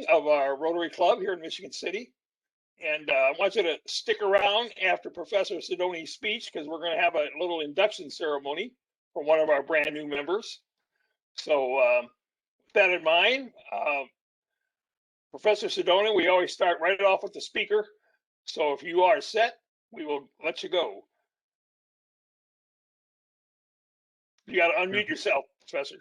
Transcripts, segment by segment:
of our Rotary Club here in Michigan City. And I want you to stick around after Professor Sidoni's speech because we're going to have a little induction ceremony for one of our brand new members. So, with that in mind, Professor Sidoni, we always start right off with the speaker. So, if you are set, we will let you go. You got to unmute yourself, Professor.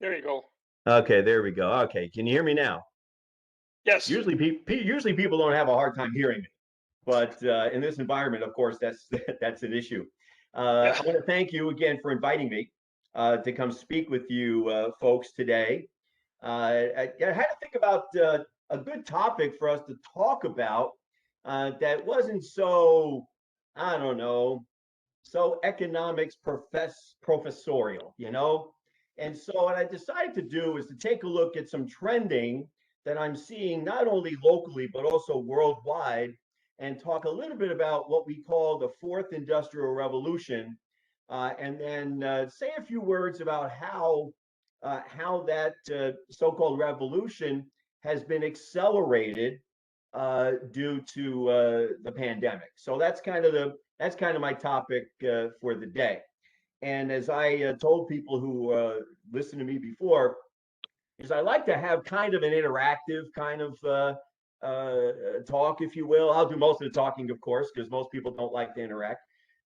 There you go. Okay, there we go. Okay, can you hear me now? Yes. Usually people don't have a hard time hearing me, but in this environment, of course, that's an issue. I want to thank you again for inviting me to come speak with you folks today. I had to think about a good topic for us to talk about that wasn't so, I don't know, so economics professorial, you know? And so what I decided to do is to take a look at some trending that I'm seeing not only locally, but also worldwide, and talk a little bit about what we call the fourth industrial revolution, and then say a few words about how that so-called revolution has been accelerated due to the pandemic. So that's kind of my topic for the day. And as I told people who listened to me before, is I like to have kind of an interactive kind of talk, if you will. I'll do most of the talking, of course, because most people don't like to interact.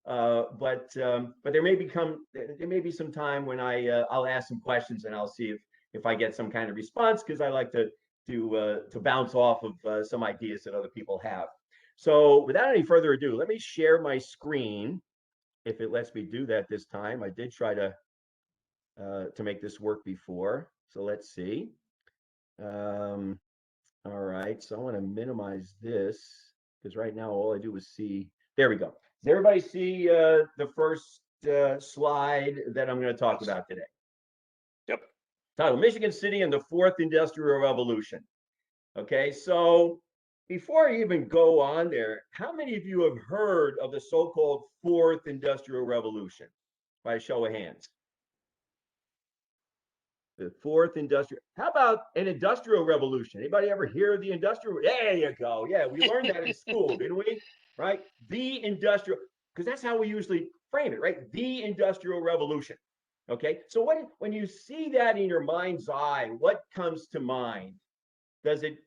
But there may be some time when I'll ask some questions and I'll see if I get some kind of response, because I like to bounce off of some ideas that other people have. So without any further ado, let me share my screen. If it lets me do that this time. I did try to make this work before. So let's see. All right, so I want to minimize this because right now all I do is see. There we go. Does everybody see the first slide that I'm going to talk about today? Yep. Title: Michigan City and the Fourth Industrial Revolution. Okay, so before I even go on there, how many of you have heard of the so-called Fourth Industrial Revolution? By a show of hands. The fourth industrial. How about an industrial revolution? Anybody ever hear of the industrial? There you go. Yeah, we learned that in school, didn't we? Right? The industrial, because that's how we usually frame it, right? The industrial revolution. Okay. So when you see that in your mind's eye, what comes to mind? Does it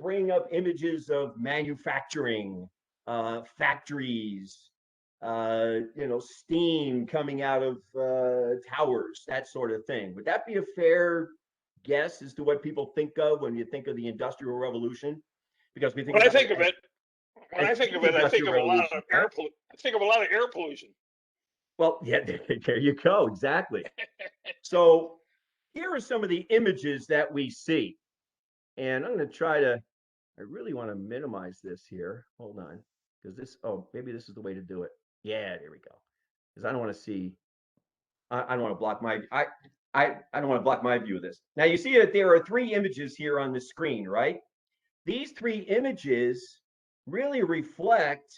bring up images of manufacturing, factories, steam coming out of towers, that sort of thing? Would that be a fair guess as to what people think of when you think of the Industrial Revolution? Because we think when I think of it, I think of a lot of air pollution. I think of a lot of air pollution. Well, yeah, there you go. Exactly. So here are some of the images that we see. And I'm going to try to, I really want to minimize this here. Hold on. Because maybe this is the way to do it. Yeah, there we go. Because I don't want to see, I don't want to block my, I don't want to block my view of this. Now you see that there are three images here on the screen, right? These three images really reflect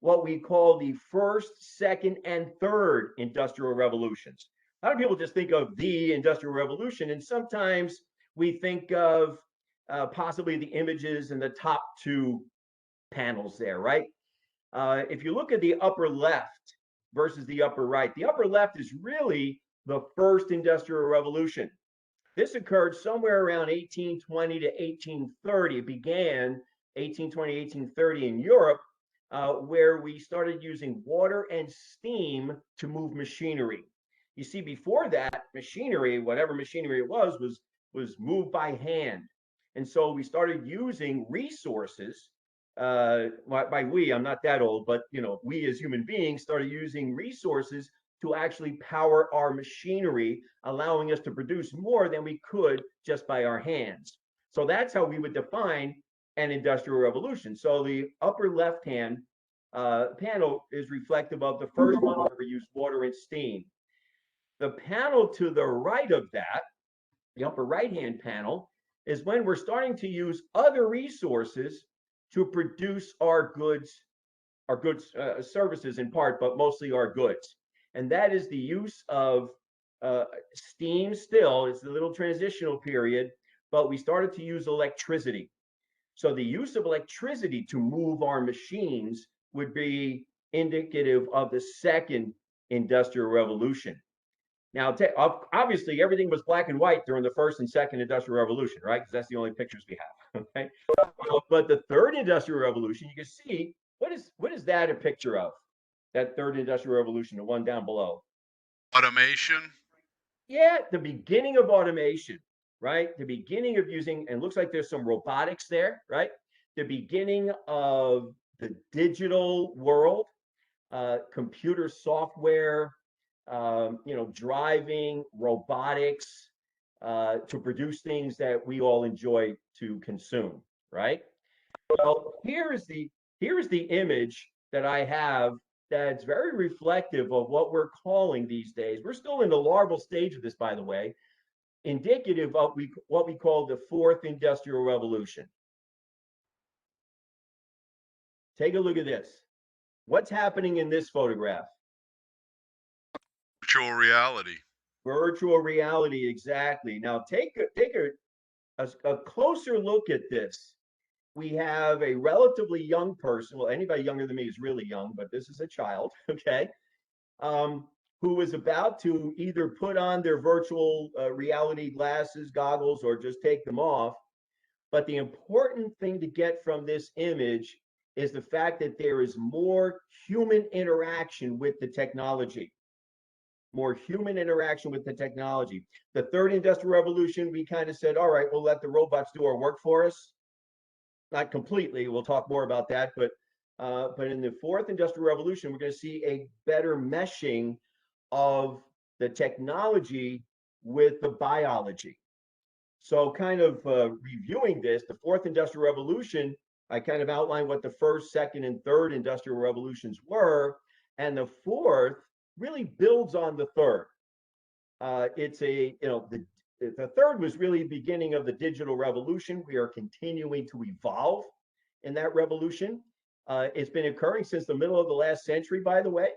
what we call the first, second, and third industrial revolutions. A lot of people just think of the Industrial Revolution, and sometimes we think of possibly the images in the top two panels there, right? If you look at the upper left versus the upper right, the upper left is really the first industrial revolution. This occurred somewhere around 1820 to 1830. It began 1820, 1830 in Europe, where we started using water and steam to move machinery. You see, before that, machinery, whatever machinery it was moved by hand. And so we started using resources. By we, I'm not that old, but we as human beings started using resources to actually power our machinery, allowing us to produce more than we could just by our hands. So that's how we would define an industrial revolution. So the upper left-hand panel is reflective of the first one where we use water and steam. The panel to the right of that, the upper right-hand panel, is when we're starting to use other resources to produce our services in part, but mostly our goods. And that is the use of steam still. It's a little transitional period, but we started to use electricity. So the use of electricity to move our machines would be indicative of the second industrial revolution. Now, obviously, everything was black and white during the first and second industrial revolution, right? Because that's the only pictures we have. Okay. But the third industrial revolution, you can see what is that a picture of? That third industrial revolution, the one down below. Automation. Yeah, the beginning of automation, right? The beginning of using, and looks like there's some robotics there, right? The beginning of the digital world, computer software, driving, robotics, to produce things that we all enjoy to consume, right? Well, here's the image that I have that's very reflective of what we're calling these days. We're still in the larval stage of this, by the way, indicative of what we call the fourth industrial revolution. Take a look at this. What's happening in this photograph? Virtual reality. Virtual reality, exactly. Now take a closer look at this. We have a relatively young person. Well, anybody younger than me is really young, but this is a child, okay, who is about to either put on their virtual reality glasses, goggles, or just take them off. But the important thing to get from this image is the fact that there is more human interaction with the technology. More human interaction with the technology. The third industrial revolution, we kind of said, all right, we'll let the robots do our work for us. Not completely. We'll talk more about that, but in the fourth industrial revolution, we're going to see a better meshing of the technology with the biology. So kind of reviewing this, the fourth industrial revolution, I kind of outlined what the first, second, and third industrial revolutions were, and the fourth really builds on the third. The third was really the beginning of the digital revolution. We are continuing to evolve in that revolution. It's been occurring since the middle of the last century, by the way,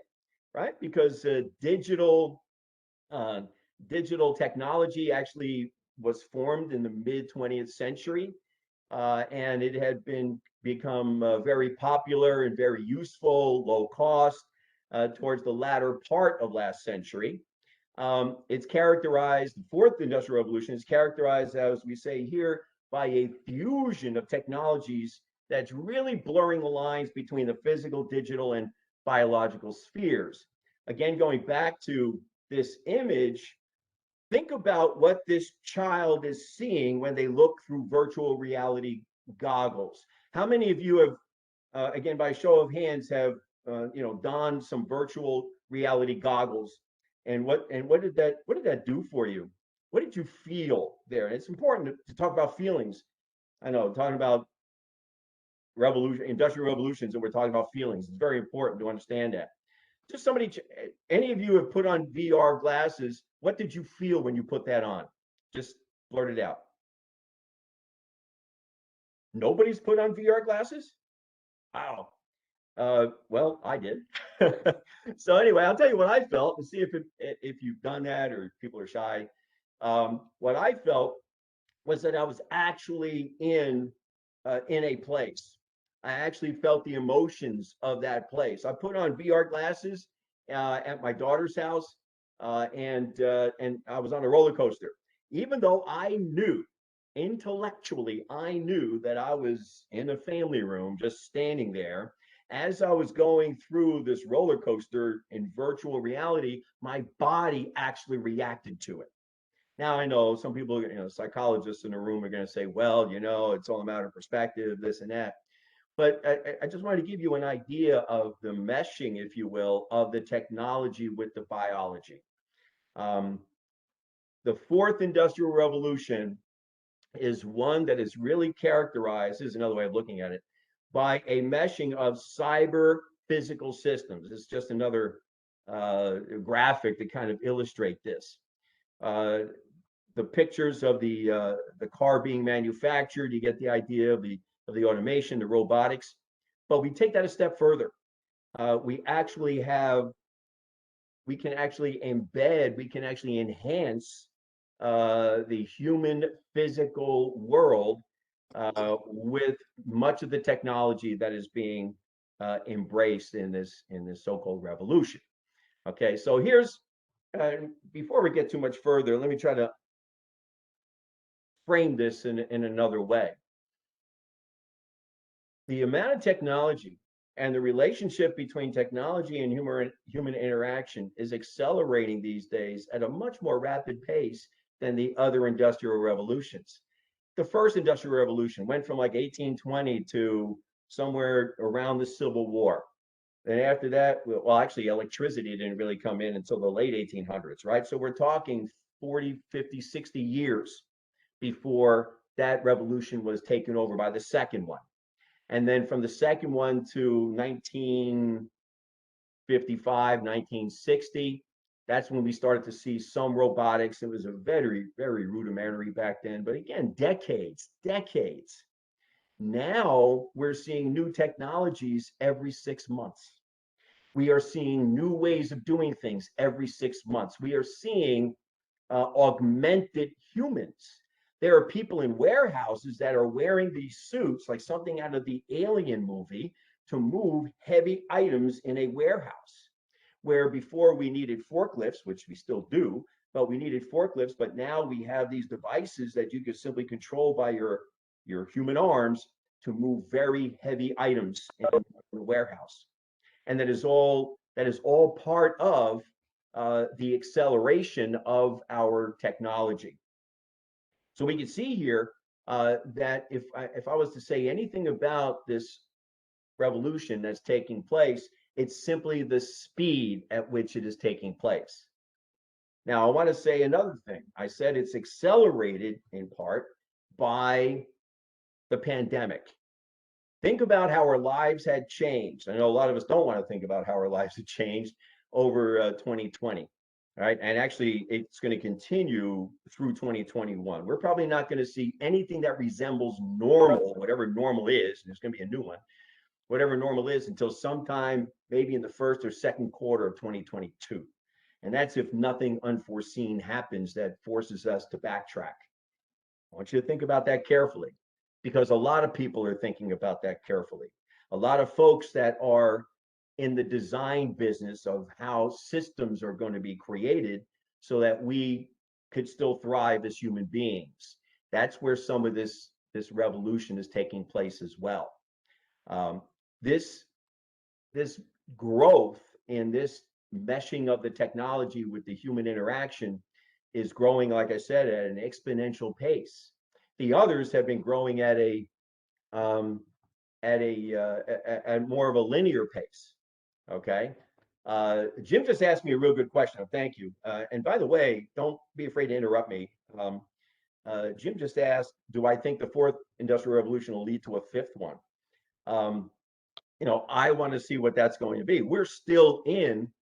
right? Because digital technology actually was formed in the mid 20th century, and it had become very popular and very useful, low cost, towards the latter part of last century. It's characterized, the fourth industrial revolution is characterized, as we say here, by a fusion of technologies that's really blurring the lines between the physical, digital, and biological spheres. Again, going back to this image, think about what this child is seeing when they look through virtual reality goggles. How many of you have, again, by show of hands, have donned some virtual reality goggles? And what did that do for you? What did you feel there? And it's important to talk about feelings. I know, talking about industrial revolutions, and we're talking about feelings. It's very important to understand that. Just any of you have put on VR glasses. What did you feel when you put that on? Just blurt it out. Nobody's put on VR glasses? Wow. Well, I did. So anyway, I'll tell you what I felt and see if you've done that or people are shy. What I felt was that I was actually in a place. I actually felt the emotions of that place. I put on VR glasses at my daughter's house, and I was on a roller coaster. Even though I knew intellectually, I knew that I was in a family room, just standing there. As I was going through this roller coaster in virtual reality, my body actually reacted to it. Now, I know some people, psychologists in the room are going to say, well, it's all a matter of perspective, this and that. But I just wanted to give you an idea of the meshing, if you will, of the technology with the biology. The fourth industrial revolution is one that is really characterized, this is another way of looking at it, by a meshing of cyber physical systems. It's just another graphic to kind of illustrate this. The pictures of the car being manufactured, you get the idea of the of the automation, the robotics. But we take that a step further. We can actually embed, we can actually enhance the human physical world with much of the technology that is being embraced in this so-called revolution. Okay, so here's before we get too much further, let me try to frame this in another way. The amount of technology and the relationship between technology and human interaction is accelerating these days at a much more rapid pace than the other industrial revolutions. The first industrial revolution went from like 1820 to somewhere around the Civil War. And after that, well, actually, electricity didn't really come in until the late 1800s, right? So we're talking 40, 50, 60 years before that revolution was taken over by the second one. And then from the second one to 1955, 1960, that's when we started to see some robotics. It was a very, very rudimentary back then, but again, decades. Now we're seeing new technologies every 6 months. We are seeing new ways of doing things every 6 months. We are seeing augmented humans. There are people in warehouses that are wearing these suits, like something out of the Alien movie, to move heavy items in a warehouse. Where before we needed forklifts, which we still do, but we needed forklifts, but now we have these devices that you can simply control by your human arms to move very heavy items in the warehouse. And that is all part of the acceleration of our technology. So we can see here that if I was to say anything about this revolution that's taking place, it's simply the speed at which it is taking place. Now, I want to say another thing. I said it's accelerated in part by the pandemic. Think about how our lives had changed. I know a lot of us don't want to think about how our lives had changed over 2020, right? And actually, it's going to continue through 2021. We're probably not going to see anything that resembles normal, whatever normal is. There's going to be a new one, whatever normal is, until sometime maybe in the first or second quarter of 2022. And that's if nothing unforeseen happens that forces us to backtrack. I want you to think about that carefully, because a lot of people are thinking about that carefully. A lot of folks that are in the design business of how systems are going to be created so that we could still thrive as human beings. That's where some of this revolution is taking place as well. This growth in this meshing of the technology with the human interaction is growing, like I said, at an exponential pace. The others have been growing at more of a linear pace. Okay. Jim just asked me a real good question. Thank you. And by the way, don't be afraid to interrupt me. Jim just asked, do I think the fourth industrial revolution will lead to a fifth one? I want to see what that's going to be. We're still in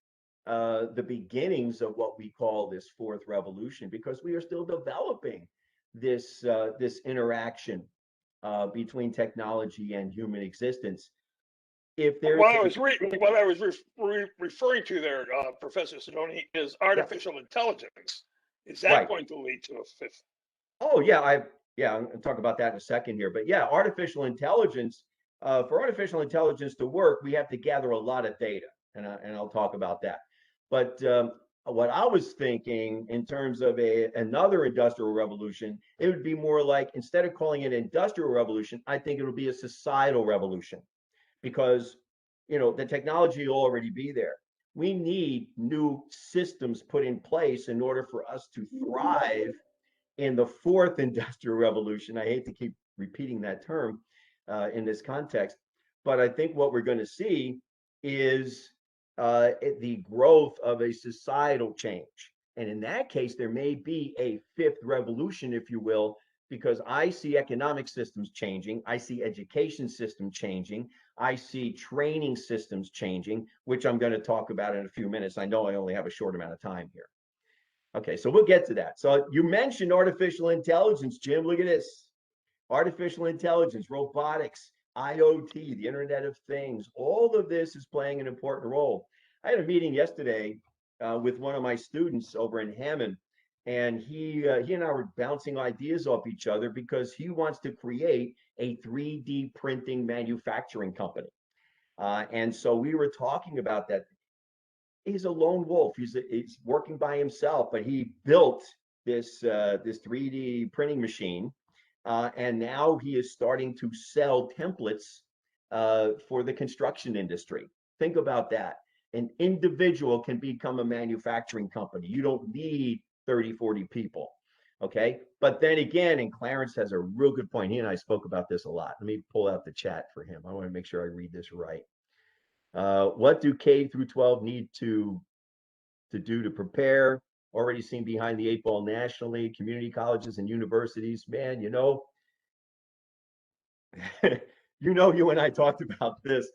the beginnings of what we call this fourth revolution, because we are still developing this interaction between technology and human existence. If there's what I was referring to there, Professor Sidoni, is artificial intelligence. Is that going to lead to a fifth? Oh yeah, I'm going to talk about that in a second here. But yeah, artificial intelligence. For artificial intelligence to work, we have to gather a lot of data, and I'll talk about that. But what I was thinking in terms of another industrial revolution, it would be more like, instead of calling it industrial revolution, I think it'll be a societal revolution, because the technology will already be there. We need new systems put in place in order for us to thrive in the fourth industrial revolution. I hate to keep repeating that term in this context, but I think what we're going to see is the growth of a societal change. And in that case, there may be a fifth revolution, if you will, because I see economic systems changing. I see education systems changing. I see training systems changing, which I'm going to talk about in a few minutes. I know I only have a short amount of time here. Okay, so we'll get to that. So you mentioned artificial intelligence, Jim. Look at this. artificial intelligence, robotics, IoT, the Internet of Things. All of this is playing an important role. I had a meeting yesterday with one of my students over in Hammond, and he and I were bouncing ideas off each other because he wants to create a 3D printing manufacturing company. And so we were talking about that. He's a lone wolf. He's working by himself, but he built this 3D printing machine, and now he is starting to sell templates for the construction industry. Think about that. An individual can become a manufacturing company. You don't need 30, 40 people. Okay. But then again, and Clarence has a real good point. He and I spoke about this a lot. Let me pull out the chat for him. I want to make sure I read this right. What do K through 12 need to do to prepare? Already seen behind the 8 ball nationally, community colleges and universities. Man, you and I talked about this.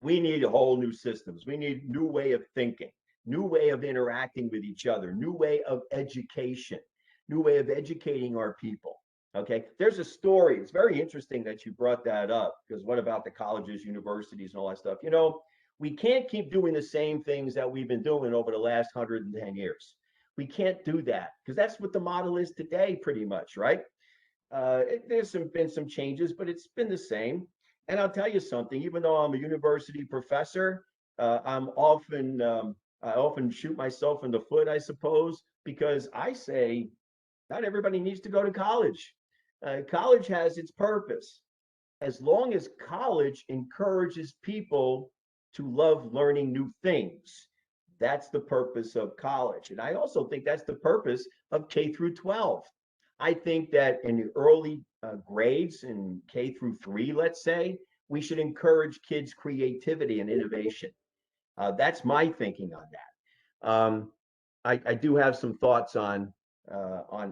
We need whole new systems. We need new way of thinking, new way of interacting with each other, new way of education, new way of educating our people. Okay, there's a story. It's very interesting that you brought that up, because what about the colleges, universities, and all that stuff? We can't keep doing the same things that we've been doing over the last 110 years. We can't do that, because that's what the model is today, pretty much, right? There's been some changes, but it's been the same. And I'll tell you something, even though I'm a university professor, I often shoot myself in the foot, I suppose, because I say not everybody needs to go to college. College has its purpose. As long as college encourages people to love learning new things, that's the purpose of college. And I also think that's the purpose of K through 12. I think that in the early grades, in K through 3, let's say, we should encourage kids' creativity and innovation. That's my thinking on that. I do have some thoughts on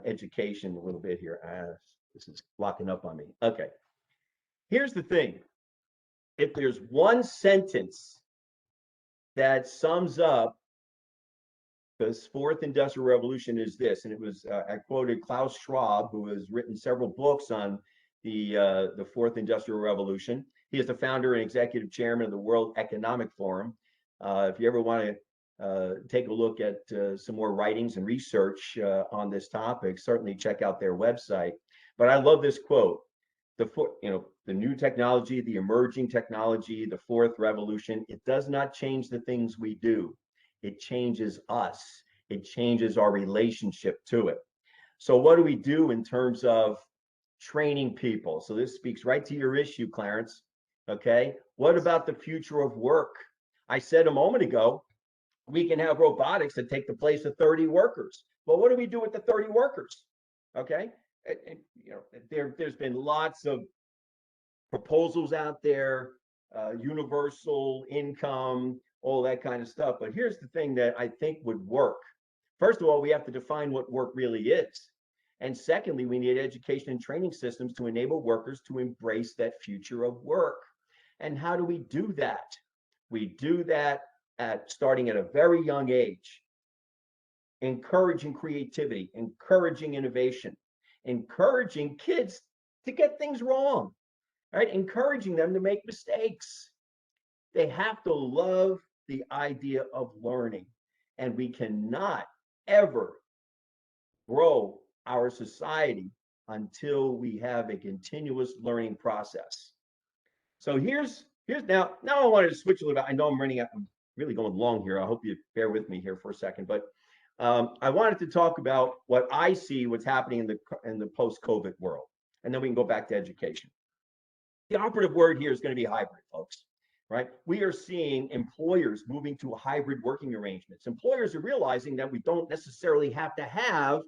education a little bit here. This is locking up on me. Okay. Here's the thing. If there's one sentence that sums up this fourth industrial revolution, is this, and it was I quoted Klaus Schwab, who has written several books on the fourth industrial revolution. He is the founder and executive chairman of the World Economic Forum. If you ever want to take a look at some more writings and research on this topic, certainly check out their website. But I love this quote: the new technology, the emerging technology, the fourth revolution, it does not change the things we do. It changes us. It changes our relationship to it. So what do we do in terms of training people? So this speaks right to your issue, Clarence. Okay. What about the future of work? I said a moment ago, we can have robotics that take the place of 30 workers. Well, what do we do with the 30 workers? Okay. There's been lots of proposals out there, universal income, all that kind of stuff. But here's the thing that I think would work. First of all, we have to define what work really is. And secondly, we need education and training systems to enable workers to embrace that future of work. And how do we do that? We do that starting at a very young age, encouraging creativity, encouraging innovation, encouraging kids to get things wrong, right? Encouraging them to make mistakes. They have to love the idea of learning, and we cannot ever grow our society until we have a continuous learning process. So here's now I wanted to switch a little bit. I know I'm really going long here. I hope you bear with me here for a second, but I wanted to talk about what I see, what's happening in the post-COVID world, and then we can go back to education. The operative word here is going to be hybrid, folks. Right? We are seeing employers moving to hybrid working arrangements. Employers are realizing that we don't necessarily have to have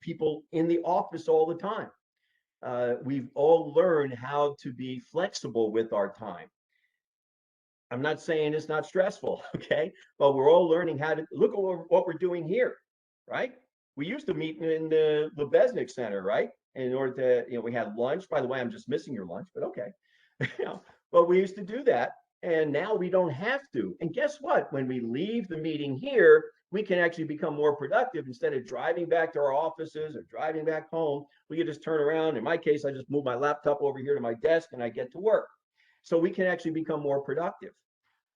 people in the office all the time. We've all learned how to be flexible with our time. I'm not saying it's not stressful, okay? But we're all learning how to look at what we're doing here, right? We used to meet in the Lebesnick Center, right? In order to, we had lunch. By the way, I'm just missing your lunch, but okay. But we used to do that, and now we don't have to. And guess what? When we leave the meeting here, we can actually become more productive. Instead of driving back to our offices or driving back home, we can just turn around. In my case, I just move my laptop over here to my desk and I get to work. So we can actually become more productive.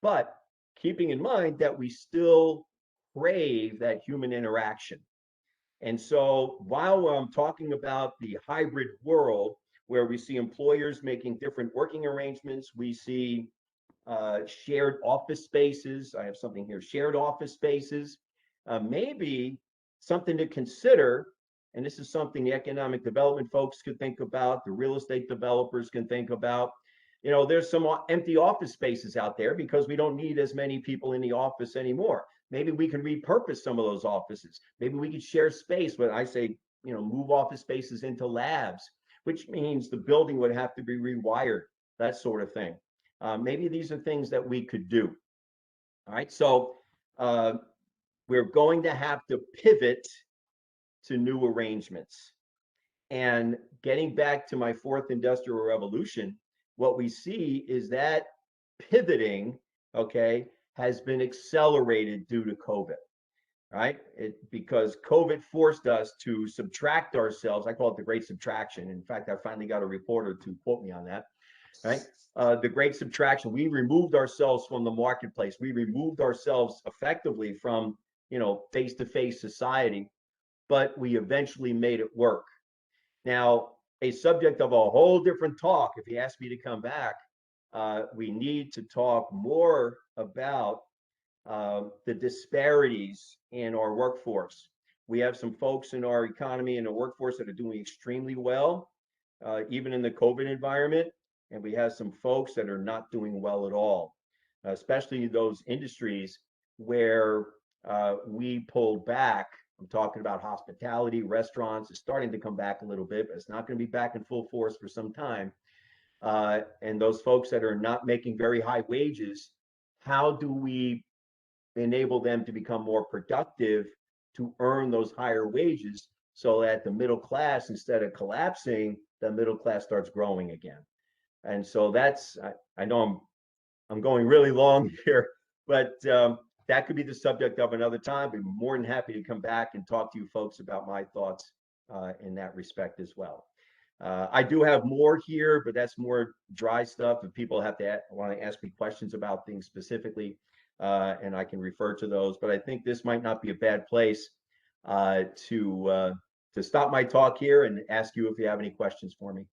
But keeping in mind that we still crave that human interaction. And so while I'm talking about the hybrid world where we see employers making different working arrangements, we see shared office spaces. I have something here, shared office spaces. Maybe something to consider, and this is something the economic development folks could think about, the real estate developers can think about. You know, there's some empty office spaces out there because we don't need as many people in the office anymore. Maybe we can repurpose some of those offices. Maybe we could share space. When I say, you know, move office spaces into labs, which means the building would have to be rewired, that sort of thing. Maybe these are things that we could do. All right, so we're going to have to pivot to new arrangements. And getting back to my fourth industrial revolution, what we see is that pivoting, okay, has been accelerated due to COVID, right? Because COVID forced us to subtract ourselves. I call it the great subtraction. In fact, I finally got a reporter to quote me on that, right? The great subtraction. We removed ourselves from the marketplace. We removed ourselves effectively from, you know, face-to-face society, but we eventually made it work. Now, a subject of a whole different talk, if you ask me to come back, we need to talk more about the disparities in our workforce. We have some folks in our economy and the workforce that are doing extremely well, even in the COVID environment. And we have some folks that are not doing well at all, especially those industries where we pulled back. I'm talking about hospitality, restaurants. It's starting to come back a little bit, but it's not going to be back in full force for some time. And those folks that are not making very high wages, how do we enable them to become more productive to earn those higher wages so that the middle class, instead of collapsing, the middle class starts growing again? And so that's, I know I'm going really long here, but that could be the subject of another time. I'd be more than happy to come back and talk to you folks about my thoughts in that respect as well. I do have more here, but that's more dry stuff. If people have to want to ask me questions about things specifically, and I can refer to those. But I think this might not be a bad place to stop my talk here and ask you if you have any questions for me.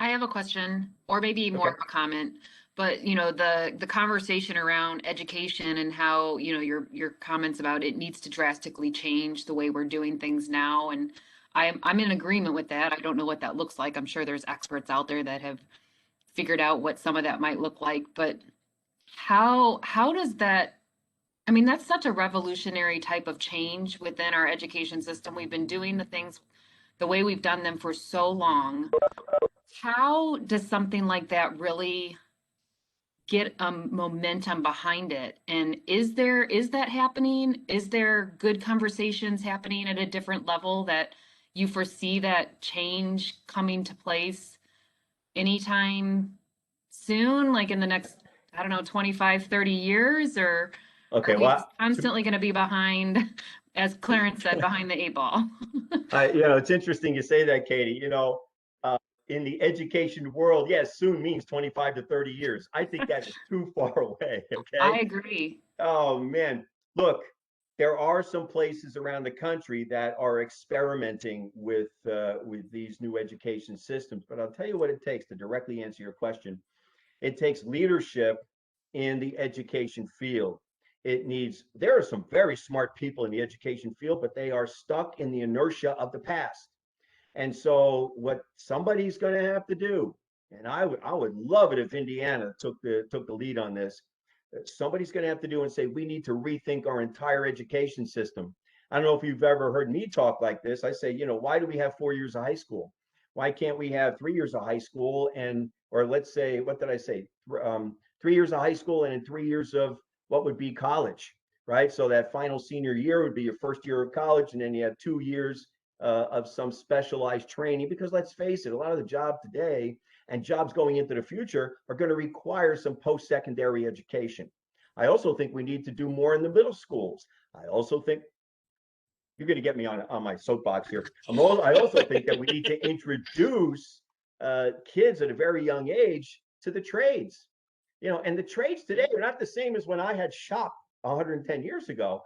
I have a question, or maybe more of a comment, but you know, the conversation around education and how, you know, your comments about it needs to drastically change the way we're doing things now. And I'm in agreement with that. I don't know what that looks like. I'm sure there's experts out there that have figured out what some of that might look like, but how does that, I mean, that's such a revolutionary type of change within our education system. We've been doing the things the way we've done them for so long. How does something like that really get momentum behind it? And is that happening? Is there good conversations happening at a different level that you foresee that change coming to place anytime soon, like in the next, I don't know, 25, 30 years? Or Okay, are we well, constantly going to be behind, as Clarence said, behind the 8 ball? you know, it's interesting you say that, Katie. You know, in the education world, yes, soon means 25 to 30 years. I think that is too far away. Okay. I agree. Oh man, look, there are some places around the country that are experimenting with these new education systems. But I'll tell you what it takes to directly answer your question. It takes leadership in the education field. There are some very smart people in the education field, but they are stuck in the inertia of the past. And so what somebody's going to have to do, and I would love it if Indiana took the lead on this. Somebody's going to have to do and say, we need to rethink our entire education system. I don't know if you've ever heard me talk like this. I say, you know, why do we have 4 years of high school? Why can't we have 3 years of high school or let's say, what did I say? 3 years of high school and 3 years of what would be college, right? So that final senior year would be your first year of college, and then you have 2 years of some specialized training, because let's face it, a lot of the jobs today and jobs going into the future are going to require some post-secondary education. I also think we need to do more in the middle schools. I also think you're going to get me on my soapbox here. I also think that we need to introduce kids at a very young age to the trades. And the trades today are not the same as when I had shop 110 years ago.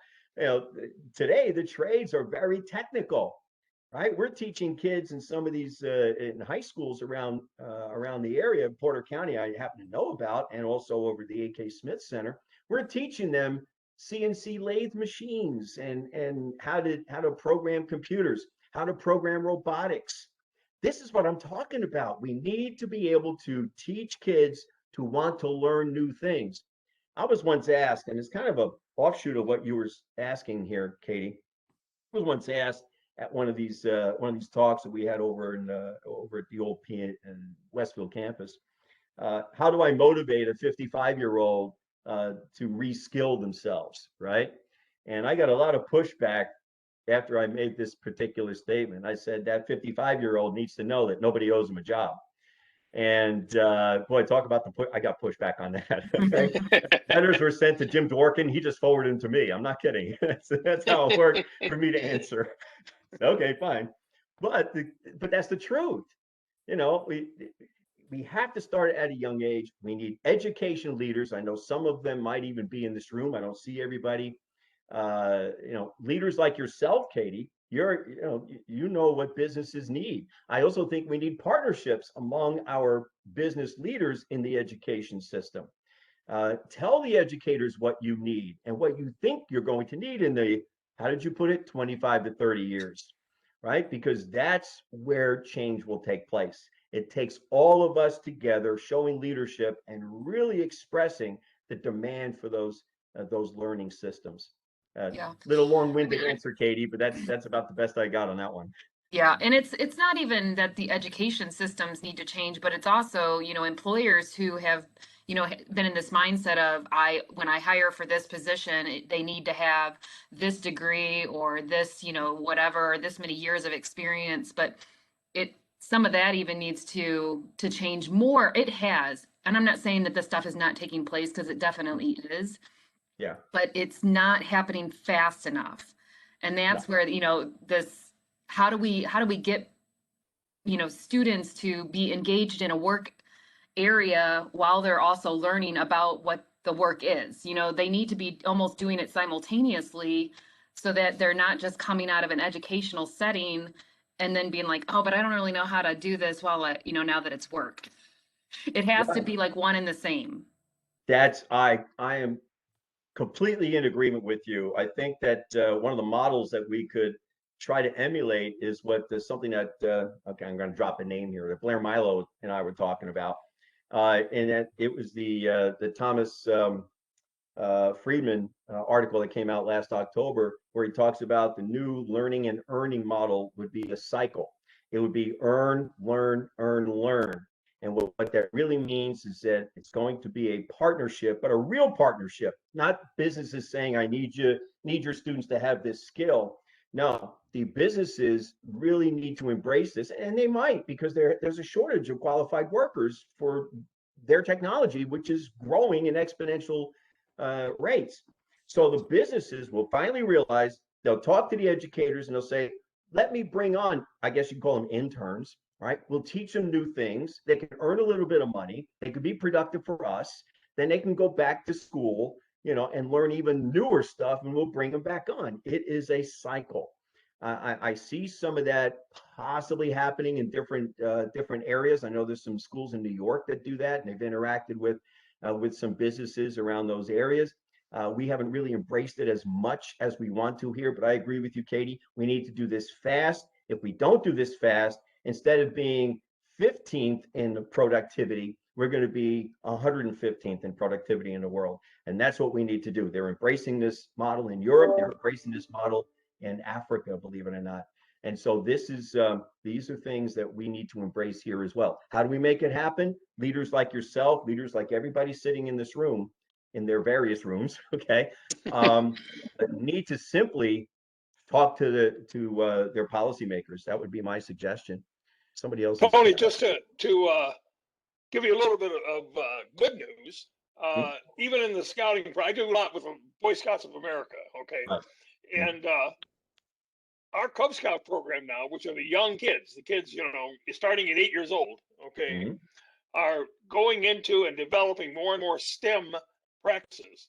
Today the trades are very technical, right? We're teaching kids in some of these in high schools around the area of Porter County I happen to know about, and also over the A.K. Smith Center. We're teaching them CNC lathe machines and how to program computers, how to program robotics. This is what I'm talking about. We need to be able to teach kids to want to learn new things. I was once asked, and it's kind of a offshoot of what you were asking here, Katie. I was once asked at one of these talks that we had over at the old P and Westfield campus, how do I motivate a 55-year-old to reskill themselves, right? And I got a lot of pushback after I made this particular statement. I said that 55-year-old needs to know that nobody owes him a job. And boy, talk about I got pushback on that. Okay? Letters were sent to Jim Dworkin. He just forwarded them to me. I'm not kidding. That's how it worked for me to answer. Okay, fine. But that's the truth. We have to start at a young age. We need education leaders. I know some of them might even be in this room. I don't see everybody. Leaders like yourself, Katie, you know what businesses need. I also think we need partnerships among our business leaders in the education system. Tell the educators what you need and what you think you're going to need in the, how did you put it, 25 to 30 years, right? Because that's where change will take place. It takes all of us together showing leadership and really expressing the demand for those learning systems. Little long-winded answer, Katie, but that's about the best I got on that one. Yeah, and it's not even that the education systems need to change, but it's also, employers who have, been in this mindset of when I hire for this position, they need to have this degree or this, whatever, this many years of experience, but some of that even needs to change more. It has, and I'm not saying that this stuff is not taking place, because it definitely is. Yeah. But it's not happening fast enough. And that's where, this, how do we get, students to be engaged in a work area while they're also learning about what the work is? They need to be almost doing it simultaneously, so that they're not just coming out of an educational setting and then being like, oh, but I don't really know how to do this while now that it's work. It has to be like one and the same. I am completely in agreement with you. I think that one of the models that we could try to emulate is something that okay, I'm going to drop a name here, that Blair Milo and I were talking about, and that it was the Thomas Friedman article that came out last October, where he talks about the new learning and earning model would be a cycle. It would be earn, learn, earn, learn. And what that really means is that it's going to be a partnership, but a real partnership, not businesses saying, I need your students to have this skill. No, the businesses really need to embrace this, and they might, because there's a shortage of qualified workers for their technology, which is growing in exponential rates. So the businesses will finally realize, they'll talk to the educators and they'll say, let me bring on, I guess you can call them interns, right? We'll teach them new things. They can earn a little bit of money. They could be productive for us. Then they can go back to school, and learn even newer stuff, and we'll bring them back on. It is a cycle. I see some of that possibly happening in different areas. I know there's some schools in New York that do that, and they've interacted with some businesses around those areas. We haven't really embraced it as much as we want to here, but I agree with you, Katie. We need to do this fast. If we don't do this fast, instead of being 15th in productivity, we're going to be 115th in productivity in the world. And that's what we need to do. They're embracing this model in Europe. They're embracing this model in Africa, believe it or not. And so these are things that we need to embrace here as well. How do we make it happen? Leaders like yourself, leaders like everybody sitting in this room, in their various rooms, okay, need to simply talk to their policymakers. That would be my suggestion. Somebody else. Tony, just to give you a little bit of good news, even in the scouting, I do a lot with the Boy Scouts of America. Okay. Right. And, our Cub Scout program now, which are the young kids, the kids, starting at 8 years old, okay, Mhm. are going into and developing more and more STEM practices,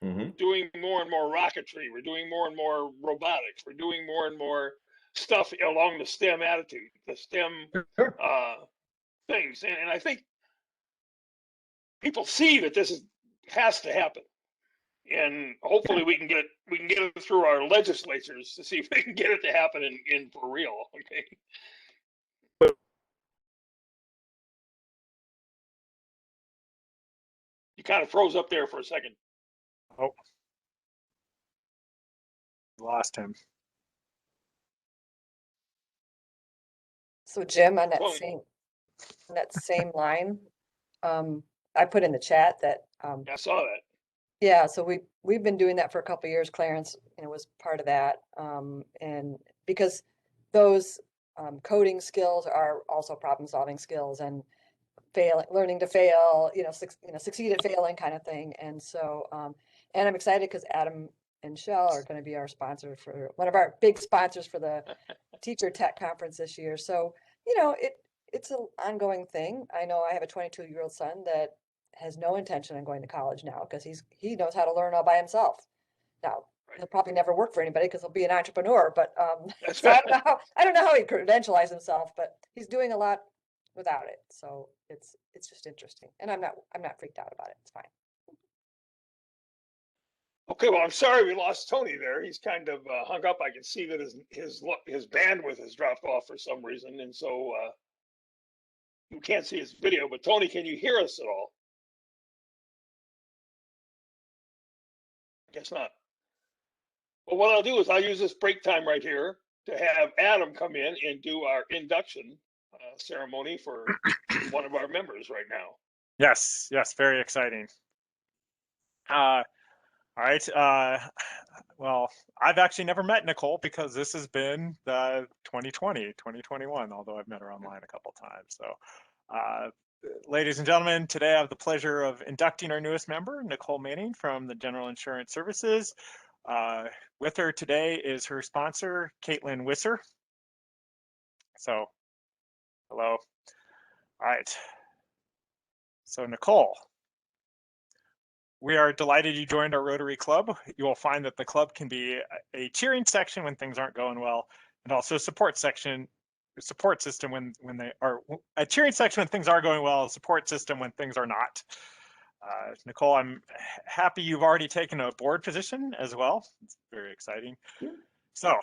Mhm. doing more and more rocketry. We're doing more and more robotics. We're doing more and more stuff along the STEM attitude, the STEM Sure. things. And I think people see that has to happen. And hopefully we can get it through our legislatures to see if we can get it to happen in for real. Okay. You kind of froze up there for a second. Oh, lost him. So Jim, on Well, that same line, I put in the chat that, I saw that. yeah, so we've been doing that for a couple of years. Clarence, was part of that. And because those coding skills are also problem solving skills and learning to fail, succeed at failing kind of thing. And so, and I'm excited because Adam and Shell are going to be our sponsor for one of our big sponsors for the Teacher Tech Conference this year. So, it's an ongoing thing. I know I have a 22-year-old son that has no intention on going to college now because he knows how to learn all by himself. Now, he'll probably never work for anybody because he'll be an entrepreneur, but That's so right. I don't know how he credentialized himself, but he's doing a lot without it. So it's just interesting. And I'm not freaked out about it. It's fine. Okay, well, I'm sorry we lost Tony there. He's kind of hung up. I can see that his bandwidth has dropped off for some reason, and so you can't see his video. But Tony, can you hear us at all? Guess not. Well, what I'll do is I'll use this break time right here to have Adam come in and do our induction ceremony for one of our members right now. Yes, very exciting. All right. Well, I've actually never met Nicole because this has been the 2021, although I've met her online a couple times. So, ladies and gentlemen, today I have the pleasure of inducting our newest member, Nicole Manning from the General Insurance Services. With her today is her sponsor, Caitlin Wisser. So, hello. All right. So, Nicole, we are delighted you joined our Rotary Club. You will find that the club can be a cheering section when things aren't going well, and also a support system when they are a cheering section when things are going well, a support system when things are not. Nicole, I'm happy you've already taken a board position as well. It's very exciting. Yeah. So,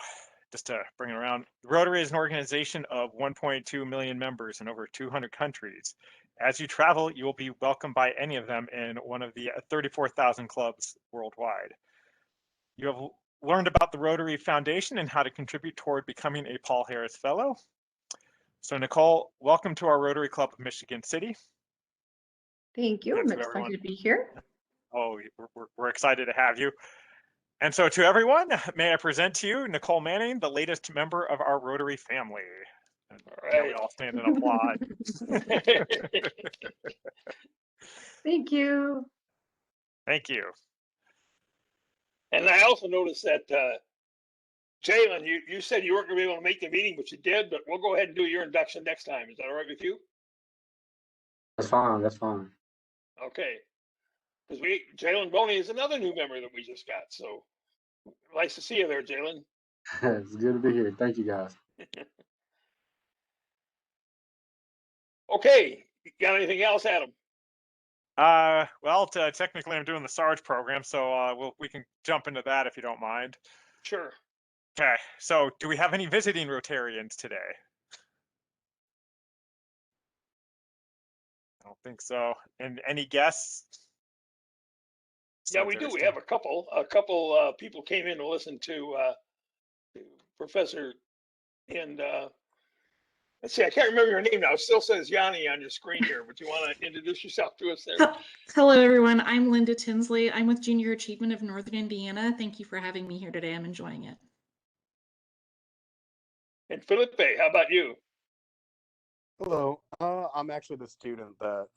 just to bring it around, Rotary is an organization of 1.2 million members in over 200 countries. As you travel, you will be welcomed by any of them in one of the 34,000 clubs worldwide. You have learned about the Rotary Foundation and how to contribute toward becoming a Paul Harris Fellow. So Nicole, welcome to our Rotary Club of Michigan City. Thank you. I'm excited to be here. Oh, we're excited to have you. And so to everyone, may I present to you Nicole Manning, the latest member of our Rotary family. All Now right. we all stand and applaud. Thank you. Thank you. And I also noticed that Jalen, you said you weren't going to be able to make the meeting, but you did. But we'll go ahead and do your induction next time. Is that all right with you? That's fine. That's fine. Okay. Because Jalen Boney is another new member that we just got. So nice to see you there, Jalen. It's good to be here. Thank you, guys. Okay. You got anything else, Adam? Well, technically I'm doing the SARS program, so we can jump into that if you don't mind. Sure. Okay, so do we have any visiting Rotarians today? I don't think so. And any guests? Yeah, we do. We have a couple people came in to listen to Professor, and let's see, I can't remember your name now. It still says Yanni on your screen here, but you want to introduce yourself to us there? Hello, everyone. I'm Linda Tinsley. I'm with Junior Achievement of Northern Indiana. Thank you for having me here today. I'm enjoying it. And Felipe, how about you? Hello. I'm actually the student that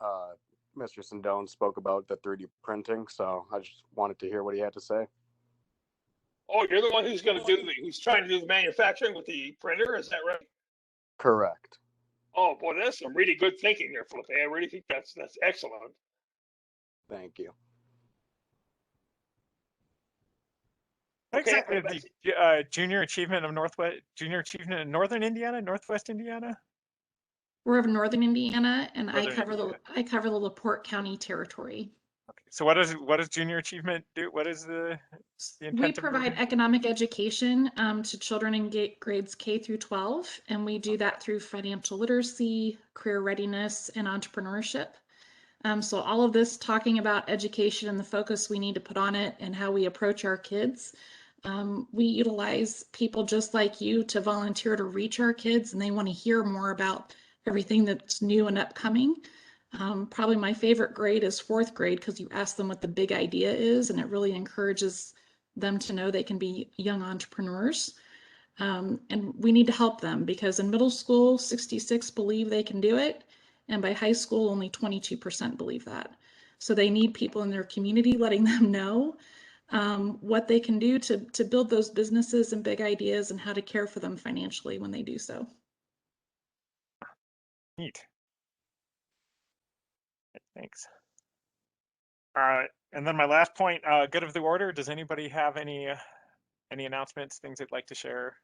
Mr. Sindone spoke about the 3D printing, so I just wanted to hear what he had to say. Oh, you're the one who's going to who's trying to do the manufacturing with the printer, is that right? Correct. Oh boy, that's some really good thinking there, Felipe. I really think that's excellent. Thank you. Okay, Okay, the Junior Achievement of Northern Indiana, Northwest Indiana. We're of Northern Indiana, and Northern I cover the LaPorte County territory. Okay, so what does Junior Achievement do? What is the intent We of provide economic education to children in grades K through 12, and we do that through financial literacy, career readiness, and entrepreneurship. So all of this talking about education and the focus we need to put on it and how we approach our kids. We utilize people just like you to volunteer to reach our kids, and they want to hear more about everything that's new and upcoming. Probably my favorite grade is 4th grade because you ask them what the big idea is, and it really encourages them to know they can be young entrepreneurs. And we need to help them because in middle school, 66 believe they can do it. And by high school, only 22% believe that. So they need people in their community letting them know what they can do to build those businesses and big ideas and how to care for them financially when they do so. Neat. Thanks. And then my last point, good of the order. Does anybody have any announcements, things they'd like to share?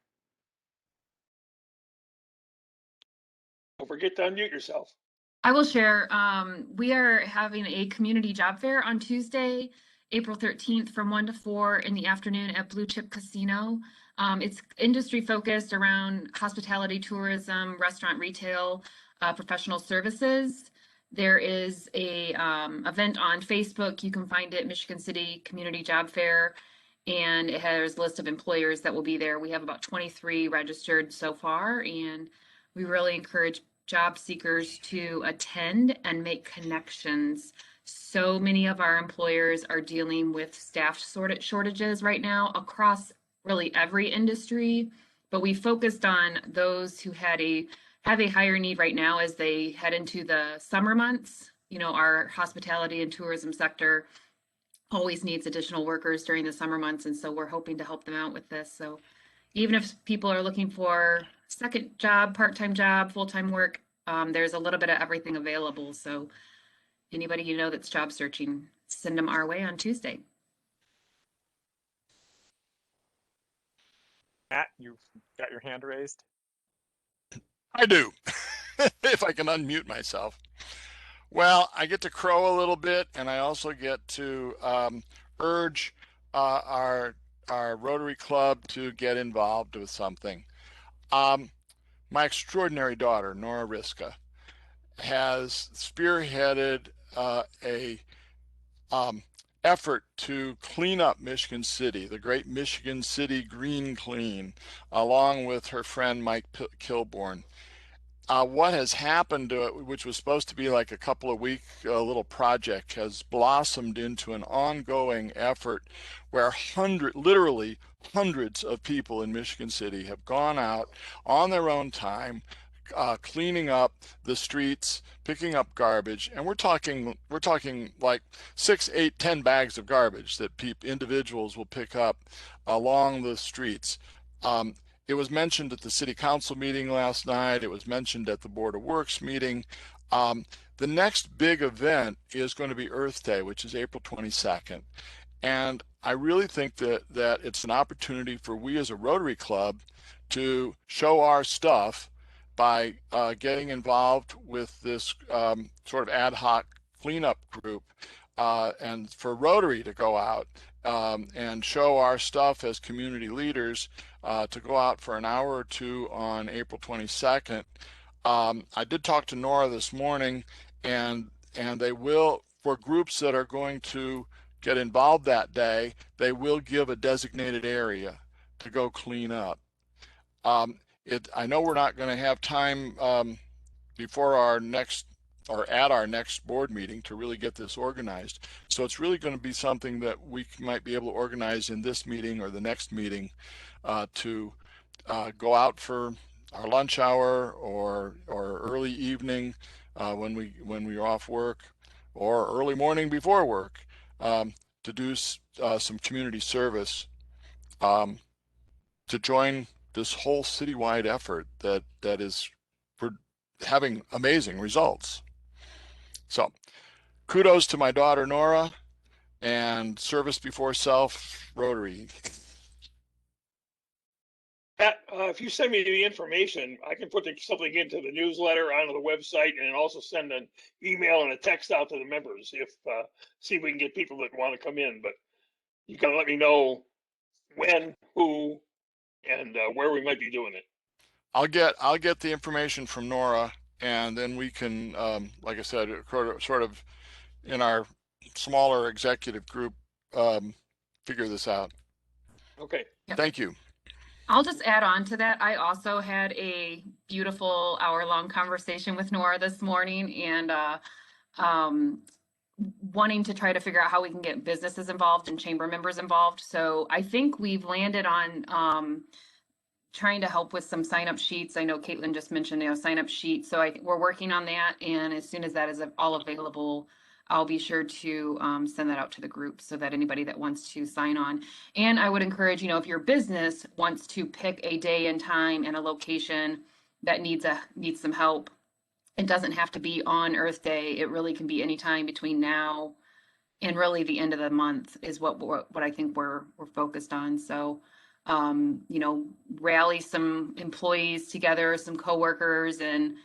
don't forget to unmute yourself. I will share. We are having a community job fair on Tuesday, April 13th from 1 to 4 in the afternoon at Blue Chip Casino. It's industry focused around hospitality, tourism, restaurant, retail, professional services. There is a event on Facebook. You can find it, Michigan City Community Job Fair, and it has a list of employers that will be there. We have about 23 registered so far, and we really encourage job seekers to attend and make connections. So many of our employers are dealing with staff shortages right now across really every industry, but we focused on those who have a higher need right now as they head into the summer months. You know, our hospitality and tourism sector always needs additional workers during the summer months, and so we're hoping to help them out with this. So even if people are looking for second job, part-time job, full-time work, there's a little bit of everything available. So anybody you know that's job searching, send them our way on Tuesday. Matt, you got your hand raised. I do, if I can unmute myself. Well, I get to crow a little bit, and I also get to urge our Rotary Club to get involved with something. My extraordinary daughter, Nora Riska, has spearheaded a effort to clean up Michigan City, the great Michigan City Green Clean, along with her friend Mike Kilborn. What has happened to it, which was supposed to be like a couple of week little project, has blossomed into an ongoing effort where literally hundreds of people in Michigan City have gone out on their own time, cleaning up the streets, picking up garbage, and we're talking like 6, 8, 10 bags of garbage that individuals will pick up along the streets. It was mentioned at the city council meeting last night. It was mentioned at the Board of Works meeting. The next big event is going to be Earth Day, which is April 22nd. And I really think that it's an opportunity for we as a Rotary Club to show our stuff by getting involved with this sort of ad hoc cleanup group, and for Rotary to go out and show our stuff as community leaders, to go out for an hour or two on April 22nd. I did talk to Nora this morning, and they will, for groups that are going to get involved that day, they will give a designated area to go clean up. I know we're not going to have time before our next or at our next board meeting to really get this organized. So it's really going to be something that we might be able to organize in this meeting or the next meeting, to go out for our lunch hour or early evening when we're off work, or early morning before work to do some community service, to join this whole citywide effort that is for having amazing results. So kudos to my daughter Nora and Service Before Self Rotary. Pat, if you send me the information, I can put something into the newsletter onto the website, and also send an email and a text out to the members. See if we can get people that want to come in. But you gotta let me know when, who, and where we might be doing it. I'll get the information from Nora, and then we can, like I said, sort of in our smaller executive group, figure this out. Okay. Yep. Thank you. I'll just add on to that. I also had a beautiful hour-long conversation with Nora this morning, and wanting to try to figure out how we can get businesses involved and chamber members involved. So I think we've landed on trying to help with some sign-up sheets. I know Caitlin just mentioned, sign-up sheets. So we're working on that, and as soon as that is all available, I'll be sure to send that out to the group so that anybody that wants to sign on. And I would encourage, if your business wants to pick a day and time and a location that needs some help, it doesn't have to be on Earth Day. It really can be any time between now and really the end of the month is what I think we're focused on. So, rally some employees together, some coworkers, and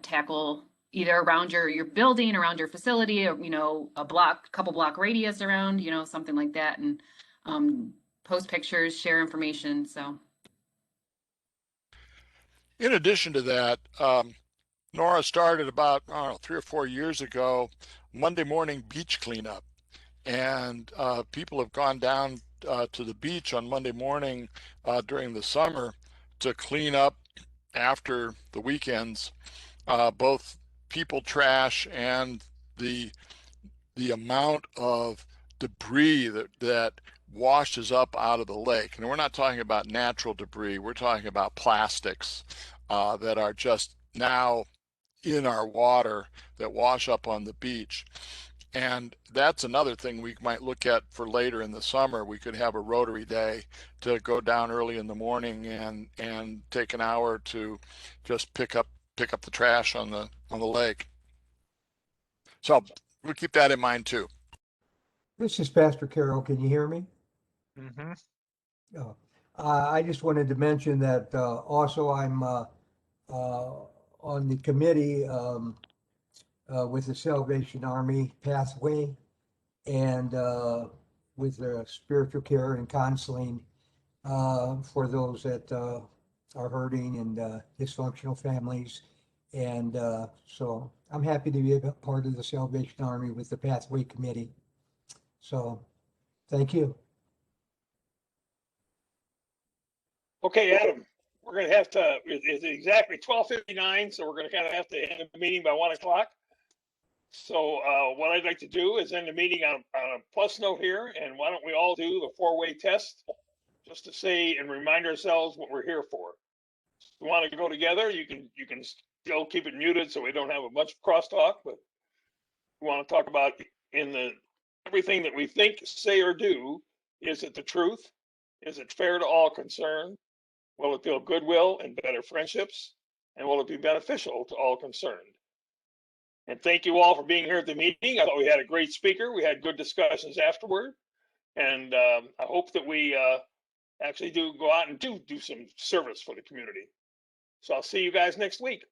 tackle either around your building, around your facility, or, couple block radius around, something like that, and post pictures, share information. So. In addition to that, Nora started about 3 or 4 years ago, Monday morning beach cleanup, and people have gone down to the beach on Monday morning during the summer to clean up after the weekends, both people trash and the amount of debris that washes up out of the lake. And we're not talking about natural debris, we're talking about plastics that are just now in our water that wash up on the beach. And that's another thing we might look at for later in the summer. We could have a Rotary Day to go down early in the morning and take an hour to just pick up the trash on the lake. So we'll keep that in mind too. This is Pastor Carroll. Can you hear me? Mm-hmm. Oh, I just wanted to mention that also I'm on the committee with the Salvation Army Pathway, and with the spiritual care and counseling for those that are hurting and dysfunctional families. And so I'm happy to be a part of the Salvation Army with the Pathway Committee. So thank you. Okay, Adam, we're going to have to, it's exactly 12:59, so we're going to kind of have to end the meeting by 1 o'clock. So what I'd like to do is end the meeting on a plus note here, and why don't we all do the 4-way test just to say and remind ourselves what we're here for. If you want to go together, you can still keep it muted so we don't have a bunch of crosstalk, but we want to talk about everything that we think, say, or do. Is it the truth? Is it fair to all concerned? Will it build goodwill and better friendships? And will it be beneficial to all concerned? And thank you all for being here at the meeting. I thought we had a great speaker. We had good discussions afterward. And I hope that we actually do go out and do some service for the community. So I'll see you guys next week.